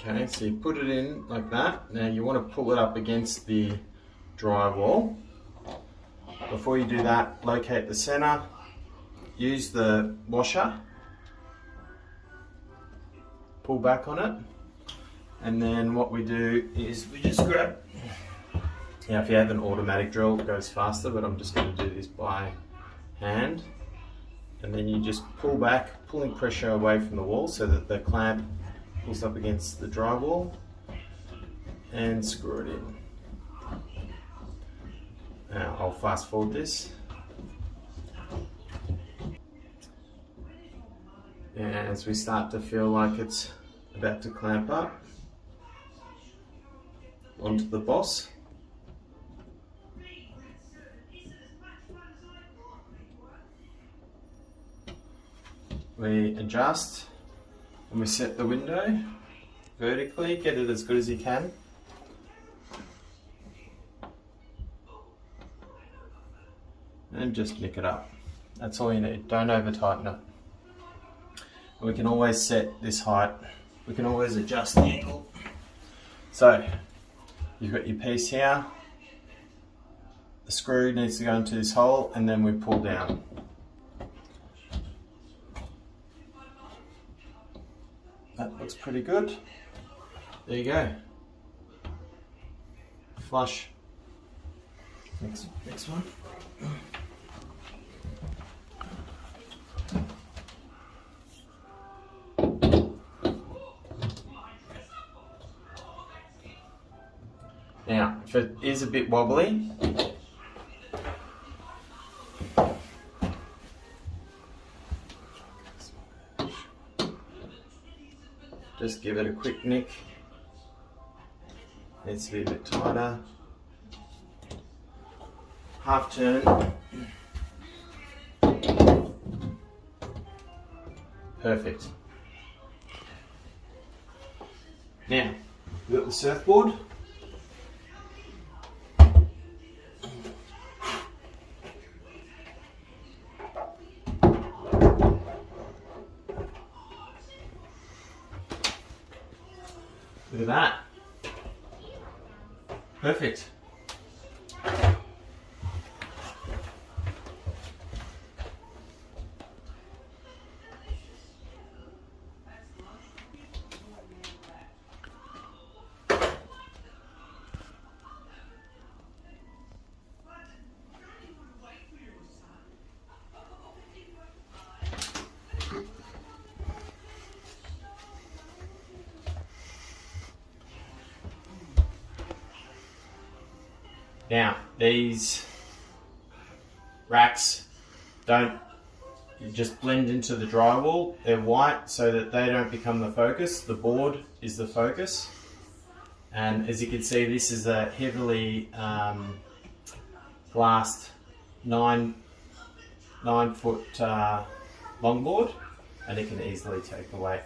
Okay, so you put it in like that. Now you want to pull it up against the drywall. Before you do that, locate the center, use the washer, pull back on it, and then what we do is we just grab, now if you have an automatic drill it goes faster, but I'm just going to do this by hand, and then you just pull back, pulling pressure away from the wall so that the clamp pulls up against the drywall, and screw it in. Now I'll fast forward this. And as we start to feel like it's about to clamp up onto the boss, we adjust and we set the window vertically, get it as good as you can. And just nick it up. That's all you need. Don't over tighten it. We can always set this height. We can always adjust the angle. So you've got your piece here. The screw needs to go into this hole, and then we pull down. That looks pretty good. There you go. Flush. Next one. Now, if it is a bit wobbly, just give it a quick nick. Needs to be a bit tighter. Half turn. Perfect. Now, we've got the surfboard. Look at that. Perfect. Now, these racks don't just blend into the drywall. They're white so that they don't become the focus. The board is the focus. And as you can see, this is a heavily glassed 9-foot longboard, and it can easily take the weight.